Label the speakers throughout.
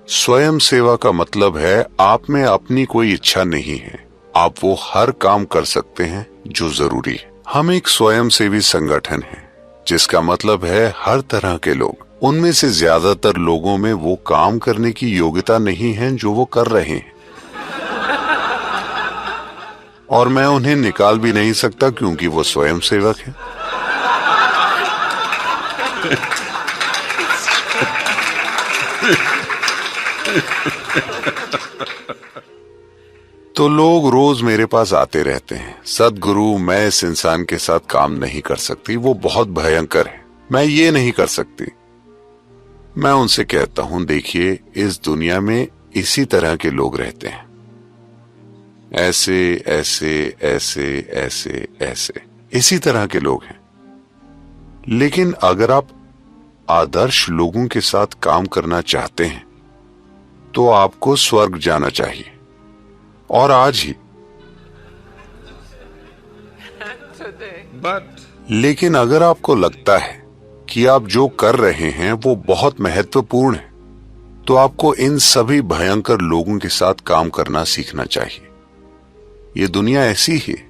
Speaker 1: स्वयं सेवा का मतलब है आप में अपनी कोई इच्छा नहीं है, आप वो हर काम कर सकते हैं जो जरूरी है। हम एक स्वयं सेवी संगठन है, जिसका मतलब है हर तरह के लोग। उनमें से ज्यादातर लोगों में वो काम करने की योग्यता नहीं है जो वो कर रहे हैं, और मैं उन्हें निकाल भी नहीं सकता क्योंकि वो स्वयं सेवक है। तो लोग रोज मेरे पास आते रहते हैं, सद्गुरु मैं इस इंसान के साथ काम नहीं कर सकती, वो बहुत भयंकर है, मैं ये नहीं कर सकती। मैं उनसे कहता हूं देखिए, इस दुनिया में इसी तरह के लोग रहते हैं, ऐसे ऐसे ऐसे ऐसे ऐसे इसी तरह के लोग हैं। लेकिन अगर आप आदर्श लोगों के साथ काम करना चाहते हैं तो आपको स्वर्ग जाना चाहिए, और आज ही। लेकिन अगर आपको लगता है कि आप जो कर रहे हैं वो बहुत महत्वपूर्ण है, तो आपको इन सभी भयंकर लोगों के साथ काम करना सीखना चाहिए। ये दुनिया ऐसी ही है।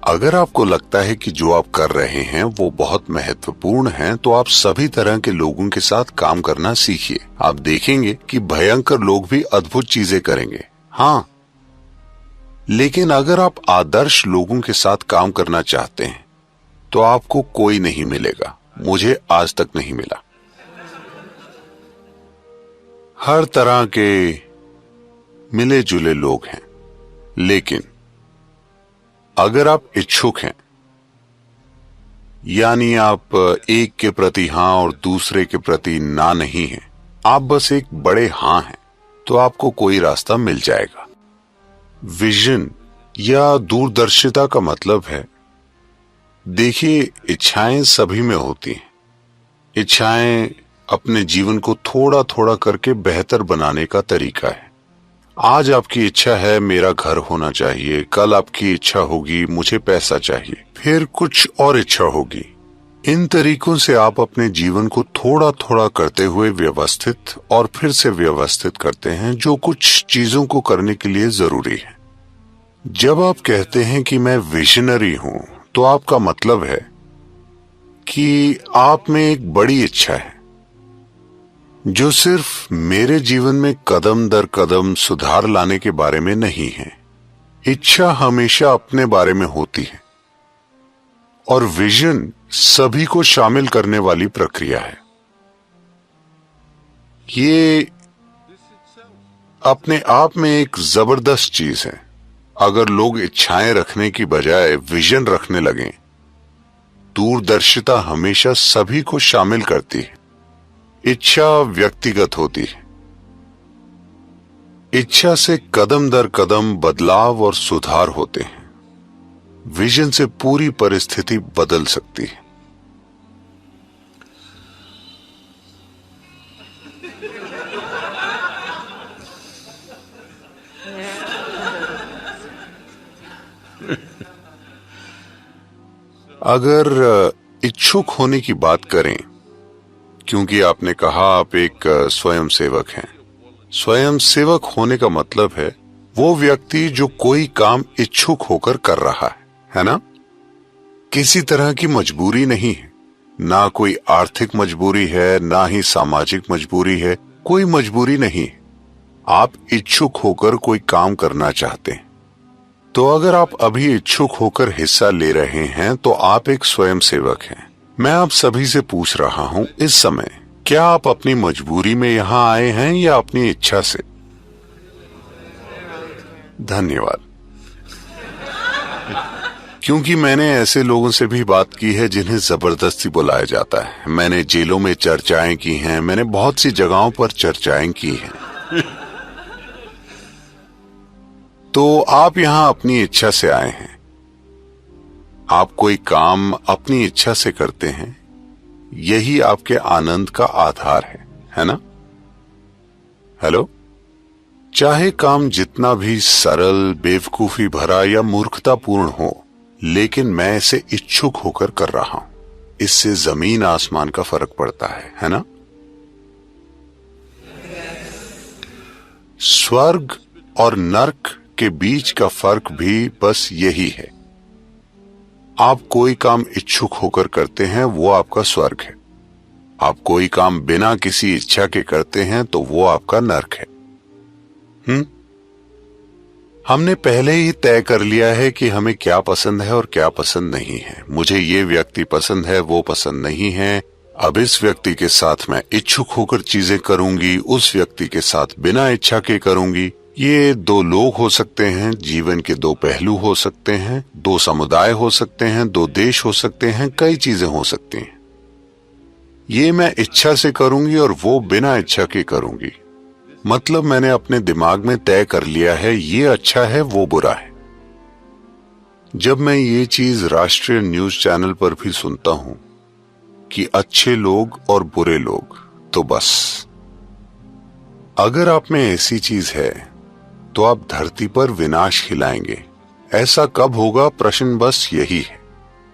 Speaker 1: अगर आपको लगता है कि जो आप कर रहे हैं वो बहुत महत्वपूर्ण है, तो आप सभी तरह के लोगों के साथ काम करना सीखिए। आप देखेंगे कि भयंकर लोग भी अद्भुत चीजें करेंगे। हाँ, लेकिन अगर आप आदर्श लोगों के साथ काम करना चाहते हैं तो आपको कोई नहीं मिलेगा। मुझे आज तक नहीं मिला। हर तरह के मिले जुले लोग हैं, लेकिन अगर आप इच्छुक हैं, यानी आप एक के प्रति हां और दूसरे के प्रति ना नहीं हैं, आप बस एक बड़े हां हैं, तो आपको कोई रास्ता मिल जाएगा। विजन या दूरदर्शिता का मतलब है, देखिए इच्छाएं सभी में होती हैं। इच्छाएं अपने जीवन को थोड़ा थोड़ा करके बेहतर बनाने का तरीका है। आज आपकी इच्छा है मेरा घर होना चाहिए, कल आपकी इच्छा होगी मुझे पैसा चाहिए, फिर कुछ और इच्छा होगी। इन तरीकों से आप अपने जीवन को थोड़ा थोड़ा करते हुए व्यवस्थित और फिर से व्यवस्थित करते हैं, जो कुछ चीजों को करने के लिए जरूरी है। जब आप कहते हैं कि मैं विजनरी हूं, तो आपका मतलब है कि आप में एक बड़ी इच्छा है जो सिर्फ मेरे जीवन में कदम दर कदम सुधार लाने के बारे में नहीं है। इच्छा हमेशा अपने बारे में होती है, और विजन सभी को शामिल करने वाली प्रक्रिया है। ये अपने आप में एक जबरदस्त चीज है। अगर लोग इच्छाएं रखने की बजाय विजन रखने लगें, दूरदर्शिता हमेशा सभी को शामिल करती है। इच्छा व्यक्तिगत होती है। इच्छा से कदम दर कदम बदलाव और सुधार होते हैं। विजन से पूरी परिस्थिति बदल सकती है। अगर इच्छुक होने की बात करें, क्योंकि आपने कहा आप एक स्वयं सेवक हैं। स्वयं सेवक होने का मतलब है वो व्यक्ति जो कोई काम इच्छुक होकर कर रहा है ना? किसी तरह की मजबूरी नहीं है, ना कोई आर्थिक मजबूरी है, ना ही सामाजिक मजबूरी है, कोई मजबूरी नहीं। आप इच्छुक होकर कोई काम करना चाहते हैं। तो अगर आप अभी इच्छुक होकर हिस्सा ले रहे हैं तो आप एक स्वयं सेवक हैं। मैं आप सभी से पूछ रहा हूं इस समय, क्या आप अपनी मजबूरी में यहां आए हैं या अपनी इच्छा से? धन्यवाद। क्योंकि मैंने ऐसे लोगों से भी बात की है जिन्हें जबरदस्ती बुलाया जाता है। मैंने जेलों में चर्चाएं की हैं, मैंने बहुत सी जगहों पर चर्चाएं की हैं। तो आप यहां अपनी इच्छा से आए हैं। आप कोई काम अपनी इच्छा से करते हैं, यही आपके आनंद का आधार है ना? हेलो? चाहे काम जितना भी सरल, बेवकूफी भरा या मूर्खतापूर्ण हो, लेकिन मैं इसे इच्छुक होकर कर रहा हूं। इससे जमीन आसमान का फर्क पड़ता है ना? स्वर्ग और नर्क के बीच का फर्क भी बस यही है। आप कोई काम इच्छुक होकर करते हैं, वो आपका स्वर्ग है। आप कोई काम बिना किसी इच्छा के करते हैं तो वो आपका नर्क है। हमने पहले ही तय कर लिया है कि हमें क्या पसंद है और क्या पसंद नहीं है। मुझे ये व्यक्ति पसंद है, वो पसंद नहीं है। अब इस व्यक्ति के साथ मैं इच्छुक होकर चीजें करूंगी, उस व्यक्ति के साथ बिना इच्छा के करूंगी। ये दो लोग हो सकते हैं, जीवन के दो पहलू हो सकते हैं, दो समुदाय हो सकते हैं, दो देश हो सकते हैं, कई चीजें हो सकती हैं। ये मैं इच्छा से करूंगी और वो बिना इच्छा के करूंगी। मतलब मैंने अपने दिमाग में तय कर लिया है, ये अच्छा है, वो बुरा है। जब मैं ये चीज राष्ट्रीय न्यूज चैनल पर भी सुनता हूं कि अच्छे लोग और बुरे लोग, तो बस अगर आप में ऐसी चीज है तो आप धरती पर विनाश खिलाएंगे। ऐसा कब होगा? प्रश्न बस यही है।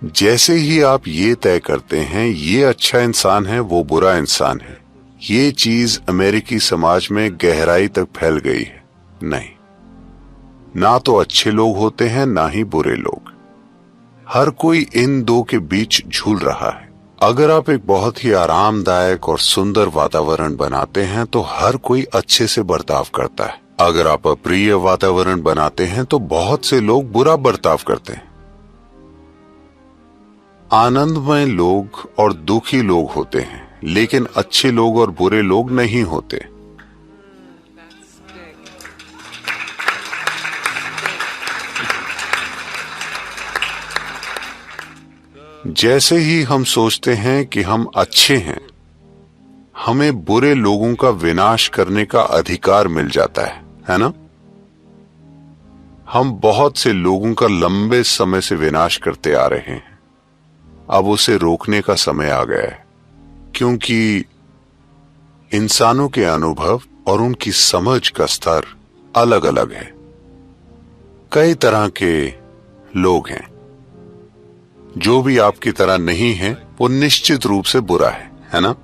Speaker 1: जैसे ही आप ये तय करते हैं ये अच्छा इंसान है, वो बुरा इंसान है, ये चीज अमेरिकी समाज में गहराई तक फैल गई है। नहीं, ना तो अच्छे लोग होते हैं ना ही बुरे लोग। हर कोई इन दो के बीच झूल रहा है। अगर आप एक बहुत ही आरामदायक और सुंदर वातावरण बनाते हैं तो हर कोई अच्छे से बर्ताव करता है। अगर आप अप्रिय वातावरण बनाते हैं तो बहुत से लोग बुरा बर्ताव करते हैं। आनंदमय लोग और दुखी लोग होते हैं, लेकिन अच्छे लोग और बुरे लोग नहीं होते। जैसे ही हम सोचते हैं कि हम अच्छे हैं, हमें बुरे लोगों का विनाश करने का अधिकार मिल जाता है ना? हम बहुत से लोगों का लंबे समय से विनाश करते आ रहे हैं। अब उसे रोकने का समय आ गया है, क्योंकि इंसानों के अनुभव और उनकी समझ का स्तर अलग अलग है। कई तरह के लोग हैं। जो भी आपकी तरह नहीं है वो निश्चित रूप से बुरा है ना?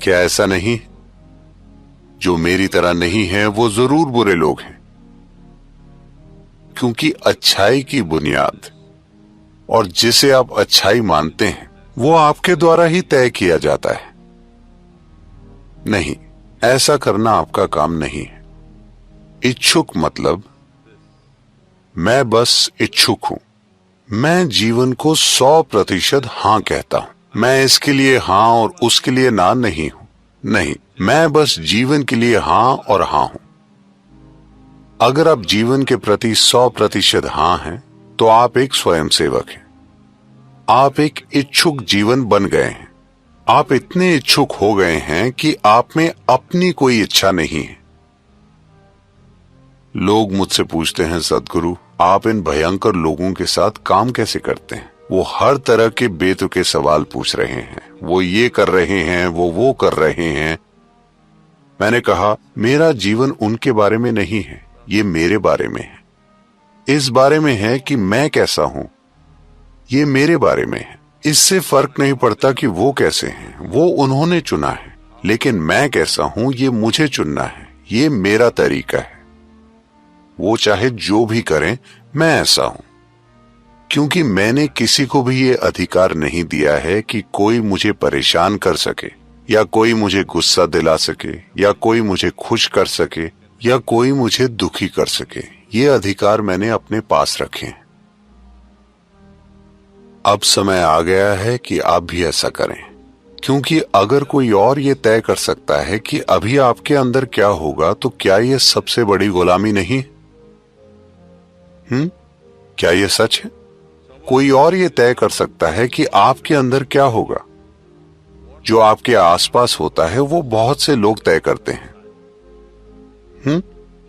Speaker 1: क्या ऐसा नहीं? जो मेरी तरह नहीं है वो जरूर बुरे लोग हैं, क्योंकि अच्छाई की बुनियाद और जिसे आप अच्छाई मानते हैं वो आपके द्वारा ही तय किया जाता है। नहीं, ऐसा करना आपका काम नहीं है। इच्छुक मतलब मैं बस इच्छुक हूं। मैं जीवन को 100% हां कहता हूं। मैं इसके लिए हां और उसके लिए ना नहीं हूं। नहीं, मैं बस जीवन के लिए हां और हां हूं। अगर आप जीवन के प्रति 100% हां हैं, तो आप एक स्वयंसेवक हैं। आप एक इच्छुक जीवन बन गए हैं। आप इतने इच्छुक हो गए हैं कि आप में अपनी कोई इच्छा नहीं है। लोग मुझसे पूछते हैं, सद्गुरु आप इन भयंकर लोगों के साथ काम कैसे करते हैं? वो हर तरह के बेतुके सवाल पूछ रहे हैं। वो ये कर रहे हैं, वो कर रहे हैं। मैंने कहा, मेरा जीवन उनके बारे में नहीं है, ये मेरे बारे में है। इस बारे में है कि मैं कैसा हूं, ये मेरे बारे में है। इससे फर्क नहीं पड़ता कि वो कैसे हैं, वो उन्होंने चुना है। लेकिन मैं कैसा हूं ये मुझे चुनना है, ये मेरा तरीका है। वो चाहे जो भी करें, मैं ऐसा हूं। क्योंकि मैंने किसी को भी ये अधिकार नहीं दिया है कि कोई मुझे परेशान कर सके, या कोई मुझे गुस्सा दिला सके, या कोई मुझे खुश कर सके, या कोई मुझे दुखी कर सके। ये अधिकार मैंने अपने पास रखे हैं। अब समय आ गया है कि आप भी ऐसा करें, क्योंकि अगर कोई और ये तय कर सकता है कि अभी आपके अंदर क्या होगा, तो क्या ये सबसे बड़ी गुलामी नहीं? क्या ये सच है? कोई और ये तय कर सकता है कि आपके अंदर क्या होगा। जो आपके आसपास होता है वो बहुत से लोग तय करते हैं।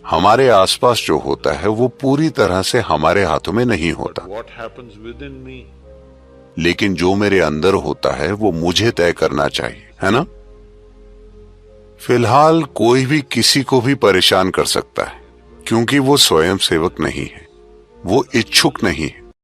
Speaker 1: हमारे आसपास जो होता है वो पूरी तरह से हमारे हाथों में नहीं होता। लेकिन जो मेरे अंदर होता है वो मुझे तय करना चाहिए, है ना? फिलहाल कोई भी किसी को भी परेशान कर सकता है, क्योंकि वो स्वयं सेवक नहीं है, वो इच्छुक नहीं है।